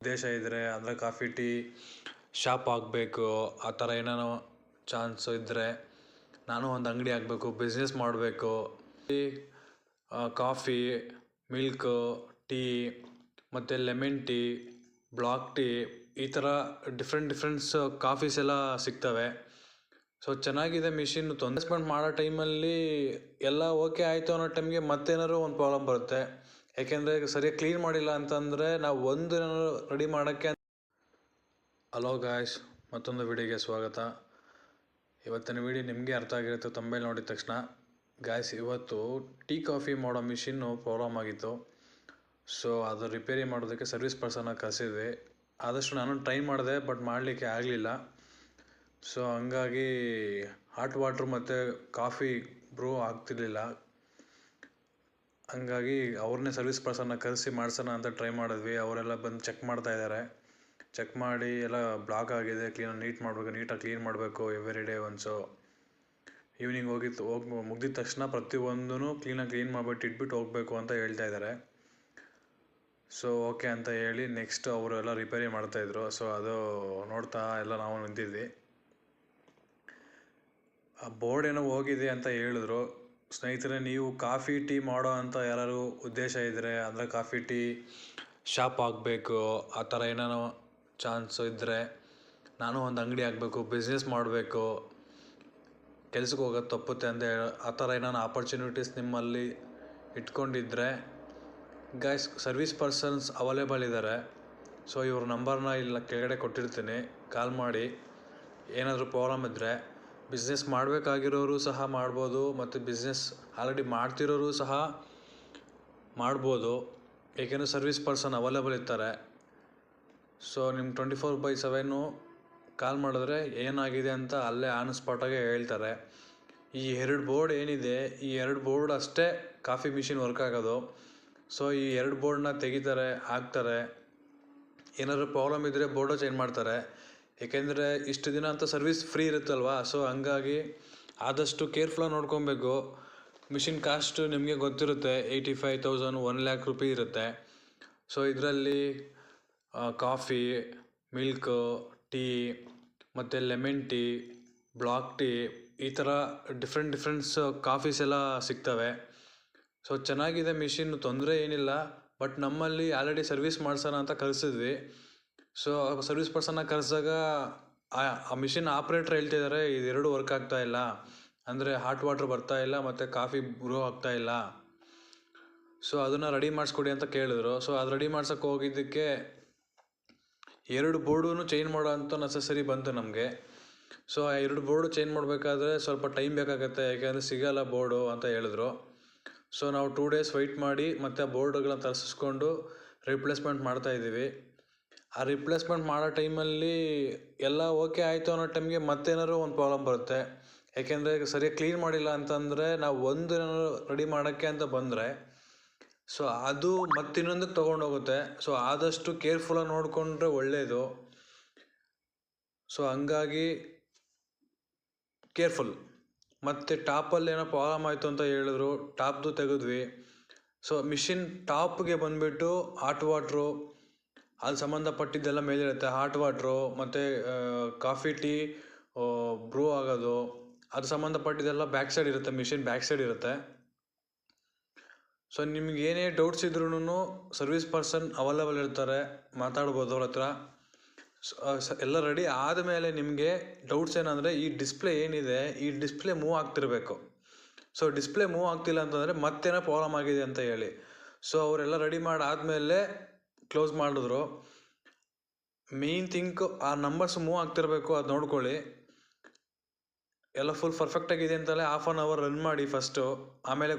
ಉದ್ದೇಶ ಇದ್ದರೆ ಅಂದರೆ ಕಾಫಿ ಟೀ ಶಾಪ್ ಆಗಬೇಕು ಆ ಥರ ಏನೇನೋ ಚಾನ್ಸ್ ಇದ್ದರೆ ನಾನು ಒಂದು ಅಂಗಡಿ ಆಗಬೇಕು, ಬಿಸ್ನೆಸ್ ಮಾಡಬೇಕು. ಕಾಫಿ, ಮಿಲ್ಕು, ಟೀ ಮತ್ತು ಲೆಮನ್ ಟೀ, ಬ್ಲಾಕ್ ಟೀ ಈ ಥರ ಡಿಫ್ರೆಂಟ್ಸ್ ಕಾಫೀಸ್ ಎಲ್ಲ ಸಿಗ್ತವೆ. ಸೊ ಚೆನ್ನಾಗಿದೆ ಮಿಷಿನ್. ಇನ್ವೆಸ್ಟ್ಮೆಂಟ್ ಮಾಡೋ ಟೈಮಲ್ಲಿ ಎಲ್ಲ ಓಕೆ ಆಯಿತು ಅನ್ನೋ ಟೈಮ್ಗೆ ಮತ್ತೇನಾದ್ರು ಒಂದು ಪ್ರಾಬ್ಲಮ್ ಬರುತ್ತೆ. ಯಾಕೆಂದರೆ ಸರಿಯಾಗಿ ಕ್ಲೀನ್ ಮಾಡಿಲ್ಲ ಅಂತಂದರೆ ನಾವು ಒಂದು ರೆಡಿ ಮಾಡೋಕ್ಕೆ. ಹಲೋ ಗಾಯ್ಸ್, ಮತ್ತೊಂದು ವಿಡಿಯೋಗೆ ಸ್ವಾಗತ. ಇವತ್ತಿನ ವಿಡಿಯೋ ನಿಮಗೆ ಅರ್ಥ ಆಗಿರುತ್ತೆ ತಂಬೇಲ್ ನೋಡಿದ ತಕ್ಷಣ. ಗಾಯ್ಸ್, ಇವತ್ತು ಟೀ ಕಾಫಿ ಮಾಡೋ ಮಿಷಿನ್ನು ಪ್ರಾಬ್ಲಮ್ ಆಗಿತ್ತು. ಸೊ ಅದು ರಿಪೇರಿ ಮಾಡೋದಕ್ಕೆ ಸರ್ವಿಸ್ ಪರ್ಸನ್ನ ಕರೆಸಿದ್ವಿ. ಆದಷ್ಟು ನಾನು ಟ್ರೈ ಮಾಡಿದೆ, ಬಟ್ ಮಾಡಲಿಕ್ಕೆ ಆಗಲಿಲ್ಲ. ಸೊ ಹಂಗಾಗಿ ಹಾಟ್ ವಾಟ್ರು ಮತ್ತು ಕಾಫಿ ಬ್ರೂ ಆಗ್ತಿರ್ಲಿಲ್ಲ. ಹಂಗಾಗಿ ಅವ್ರನ್ನೇ ಸರ್ವಿಸ್ ಪರ್ಸನ್ನ ಕರೆಸಿ ಮಾಡ್ಸೋಣ ಅಂತ ಟ್ರೈ ಮಾಡಿದ್ವಿ. ಅವರೆಲ್ಲ ಬಂದು ಚೆಕ್ ಮಾಡ್ತಾ ಇದ್ದಾರೆ. ಚೆಕ್ ಮಾಡಿ ಎಲ್ಲ ಬ್ಲಾಕ್ ಆಗಿದೆ, ನೀಟಾಗಿ ಕ್ಲೀನ್ ಮಾಡಬೇಕು ಎವ್ರಿ ಡೇ ಒನ್ಸು. ಈವ್ನಿಂಗ್ ಹೋಗಿ ಮುಗಿದ ತಕ್ಷಣ ಪ್ರತಿಯೊಂದೂ ಕ್ಲೀನಾಗಿ ಕ್ಲೀನ್ ಮಾಡಿಬಿಟ್ಟು ಇಟ್ಬಿಟ್ಟು ಹೋಗಬೇಕು ಅಂತ ಹೇಳ್ತಾ ಇದ್ದಾರೆ. ಸೊ ಓಕೆ ಅಂತ ಹೇಳಿ ನೆಕ್ಸ್ಟ್ ಅವರು ಎಲ್ಲ ರಿಪೇರಿ ಮಾಡ್ತಾಯಿದ್ರು. ಸೊ ಅದು ನೋಡ್ತಾ ಎಲ್ಲ ನಾವು ನಿಂತಿದ್ವಿ. ಆ ಬೋರ್ಡ್ ಏನೋ ಹೋಗಿದೆ ಅಂತ ಹೇಳಿದ್ರು. ಸ್ನೇಹಿತರೆ, ನೀವು ಕಾಫಿ ಟೀ ಮಾಡೋ ಅಂತ ಯಾರು ಉದ್ದೇಶ ಇದ್ದರೆ ಅಂದರೆ ಕಾಫಿ ಟೀ ಶಾಪ್ ಆಗಬೇಕು ಆ ಥರ ಏನೇನೋ ಚಾನ್ಸ್ ಇದ್ದರೆ ನಾನು ಒಂದು ಅಂಗಡಿ ಆಗಬೇಕು, ಬಿಸ್ನೆಸ್ ಮಾಡಬೇಕು, ಕೆಲ್ಸಕ್ಕೆ ಹೋಗೋದು ತಪ್ಪುತ್ತೆ ಅಂತ ಆ ಥರ ಏನಾರು ಆಪರ್ಚುನಿಟೀಸ್ ನಿಮ್ಮಲ್ಲಿ ಇಟ್ಕೊಂಡಿದ್ರೆ ಗೈಸ್, ಸರ್ವಿಸ್ ಪರ್ಸನ್ಸ್ ಅವೈಲೇಬಲ್ ಇದ್ದಾರೆ. ಸೊ ಇವ್ರ ನಂಬರ್ನ ಇಲ್ಲ ಕೆಳಗಡೆ ಕೊಟ್ಟಿರ್ತೀನಿ. ಕಾಲ್ ಮಾಡಿ ಏನಾದರೂ ಪ್ರಾಬ್ಲಮ್ ಇದ್ದರೆ. ಬಿಸ್ನೆಸ್ ಮಾಡಬೇಕಾಗಿರೋರು ಸಹ ಮಾಡ್ಬೋದು ಮತ್ತು ಬಿಸ್ನೆಸ್ ಆಲ್ರೆಡಿ ಮಾಡ್ತಿರೋರು ಸಹ ಮಾಡ್ಬೋದು. ಏಕೆಂದರೆ ಸರ್ವಿಸ್ ಪರ್ಸನ್ ಅವೈಲೇಬಲ್ ಇರ್ತಾರೆ. ಸೊ ನಿಮ್ಮ 24/7 ಕಾಲ್ ಮಾಡಿದ್ರೆ ಏನಾಗಿದೆ ಅಂತ ಅಲ್ಲೇ ಆನ್ ಸ್ಪಾಟಾಗೆ ಹೇಳ್ತಾರೆ. ಈ 2 ಬೋರ್ಡ್ ಏನಿದೆ, ಈ 2 ಬೋರ್ಡ್ ಅಷ್ಟೇ ಕಾಫಿ ಮಿಷಿನ್ ವರ್ಕ್ ಆಗೋದು. ಸೊ ಈ 2 ಬೋರ್ಡ್ನ ತೆಗಿತಾರೆ, ಹಾಕ್ತಾರೆ. ಏನಾದರೂ ಪ್ರಾಬ್ಲಮ್ ಇದ್ದರೆ ಬೋರ್ಡು ಚೇಂಜ್ ಮಾಡ್ತಾರೆ. ಏಕೆಂದರೆ ಇಷ್ಟು ದಿನ ಅಂತ ಸರ್ವಿಸ್ ಫ್ರೀ ಇರುತ್ತಲ್ವ. ಸೊ ಹಂಗಾಗಿ ಆದಷ್ಟು ಕೇರ್ಫುಲ್ಲಾಗಿ ನೋಡ್ಕೊಬೇಕು. ಮಿಷಿನ್ ಕಾಸ್ಟು ನಿಮಗೆ ಗೊತ್ತಿರುತ್ತೆ, 85,000 1 lakh ರೂಪೀಸ್ ಇರುತ್ತೆ. ಸೊ ಇದರಲ್ಲಿ ಕಾಫಿ, ಮಿಲ್ಕು, ಟೀ ಮತ್ತು ಲೆಮನ್ ಟೀ, ಬ್ಲಾಕ್ ಟೀ ಈ ಥರ ಡಿಫ್ರೆಂಟ್ಸ್ ಕಾಫೀಸ್ ಎಲ್ಲ ಸಿಗ್ತವೆ. ಸೊ ಚೆನ್ನಾಗಿದೆ ಮಿಷಿನ್, ತೊಂದರೆ ಏನಿಲ್ಲ. ಬಟ್ ನಮ್ಮಲ್ಲಿ ಆಲ್ರೆಡಿ ಸರ್ವಿಸ್ ಮಾಡ್ಸೋಣ ಅಂತ ಕರೆಸಿದ್ವಿ. ಸೊ ಸರ್ವಿಸ್ ಪರ್ಸನ್ನ ಕರೆಸಿದಾಗ ಆ ಮಿಷಿನ್ ಆಪ್ರೇಟ್ರ್ ಹೇಳ್ತಿದ್ದಾರೆ ಇದೆರಡು ವರ್ಕ್ ಆಗ್ತಾ ಇಲ್ಲ, ಅಂದರೆ ಹಾಟ್ ವಾಟ್ರ್ ಬರ್ತಾ ಇಲ್ಲ ಮತ್ತು ಕಾಫಿ ಬ್ರೂ ಆಗ್ತಾ ಇಲ್ಲ. ಸೊ ಅದನ್ನು ರೆಡಿ ಮಾಡಿಸ್ಕೊಡಿ ಅಂತ ಕೇಳಿದ್ರು. ಸೊ ಅದು ರೆಡಿ ಮಾಡ್ಸೋಕ್ಕೆ ಹೋಗಿದ್ದಕ್ಕೆ 2 ಬೋರ್ಡೂ ಚೇಂಜ್ ಮಾಡೋ ಅಂಥ ನೆಸಸರಿ ಬಂತು ನಮಗೆ. ಸೊ ಆ 2 ಬೋರ್ಡು ಚೇಂಜ್ ಮಾಡಬೇಕಾದ್ರೆ ಸ್ವಲ್ಪ ಟೈಮ್ ಬೇಕಾಗುತ್ತೆ, ಯಾಕೆಂದರೆ ಸಿಗೋಲ್ಲ ಬೋರ್ಡು ಅಂತ ಹೇಳಿದ್ರು. ಸೊ ನಾವು 2 days ವೆಯ್ಟ್ ಮಾಡಿ ಮತ್ತು ಬೋರ್ಡುಗಳನ್ನ ತರಿಸ್ಕೊಂಡು ರಿಪ್ಲೇಸ್ಮೆಂಟ್ ಮಾಡ್ತಾಯಿದ್ದೀವಿ. ಆ ರಿಪ್ಲೇಸ್ಮೆಂಟ್ ಮಾಡೋ ಟೈಮಲ್ಲಿ ಎಲ್ಲ ಓಕೆ ಆಯಿತು ಅನ್ನೋ ಟೈಮ್ಗೆ ಮತ್ತೇನಾದ್ರು ಒಂದು ಪ್ರಾಬ್ಲಮ್ ಬರುತ್ತೆ. ಯಾಕೆಂದರೆ ಸರಿಯಾಗಿ ಕ್ಲೀನ್ ಮಾಡಿಲ್ಲ ಅಂತಂದರೆ ನಾವು ಒಂದು ರೆಡಿ ಮಾಡೋಕ್ಕೆ ಅಂತ ಬಂದರೆ ಸೊ ಅದು ಮತ್ತಿನ್ನೊಂದಕ್ಕೆ ತೊಗೊಂಡೋಗುತ್ತೆ. ಸೊ ಆದಷ್ಟು ಕೇರ್ಫುಲ್ಲಾಗಿ ನೋಡಿಕೊಂಡ್ರೆ ಒಳ್ಳೆಯದು. ಸೊ ಹಂಗಾಗಿ ಕೇರ್ಫುಲ್. ಮತ್ತು ಟಾಪಲ್ಲಿ ಏನೋ ಪ್ರಾಬ್ಲಮ್ ಆಯಿತು ಅಂತ ಹೇಳಿದ್ರು, ಟಾಪ್ದು ತೆಗೆದ್ವಿ. ಸೊ ಮಿಷಿನ್ ಟಾಪ್ಗೆ ಬಂದುಬಿಟ್ಟು ಹಾಟ್ ವಾಟ್ರು ಅದು ಸಂಬಂಧಪಟ್ಟಿದ್ದೆಲ್ಲ ಮೇಲಿರುತ್ತೆ. ಹಾಟ್ ವಾಟ್ರು ಮತ್ತು ಕಾಫಿ ಟೀ ಬ್ರೂ ಆಗೋದು ಅದು ಸಂಬಂಧಪಟ್ಟಿದ್ದೆಲ್ಲ ಬ್ಯಾಕ್ ಸೈಡ್ ಇರುತ್ತೆ, ಮಿಷಿನ್ ಬ್ಯಾಕ್ ಸೈಡ್ ಇರುತ್ತೆ. ಸೊ ನಿಮ್ಗೆ ಏನೇ ಡೌಟ್ಸ್ ಇದ್ರೂ ಸರ್ವಿಸ್ ಪರ್ಸನ್ ಅವೈಲೇಬಲ್ ಇರ್ತಾರೆ, ಮಾತಾಡ್ಬೋದು ಅವ್ರ ಹತ್ರ. ಎಲ್ಲ ರೆಡಿ ಆದಮೇಲೆ ನಿಮಗೆ ಡೌಟ್ಸ್ ಏನಂದರೆ ಈ ಡಿಸ್ಪ್ಲೇ ಏನಿದೆ, ಈ ಡಿಸ್ಪ್ಲೇ ಮೂವ್ ಆಗ್ತಿರಬೇಕು. ಸೊ ಡಿಸ್ಪ್ಲೇ ಮೂವ್ ಆಗ್ತಿಲ್ಲ ಅಂತಂದರೆ ಮತ್ತೇನೋ ಪ್ರಾಬ್ಲಮ್ ಆಗಿದೆ ಅಂತ ಹೇಳಿ. ಸೊ ಅವರೆಲ್ಲ ರೆಡಿ ಮಾಡಿ ಆದಮೇಲೆ ಕ್ಲೋಸ್ ಮಾಡಿದ್ರು. ಮೇನ್ ಥಿಂಕ್ ಆ ನಂಬರ್ಸ್ ಮೂವ್ ಆಗ್ತಿರಬೇಕು, ಅದು ನೋಡ್ಕೊಳ್ಳಿ. ಎಲ್ಲ ಫುಲ್ ಪರ್ಫೆಕ್ಟಾಗಿದೆ ಅಂತಲೇ 1/2 hour ರನ್ ಮಾಡಿ ಫಸ್ಟು, ಆಮೇಲೆ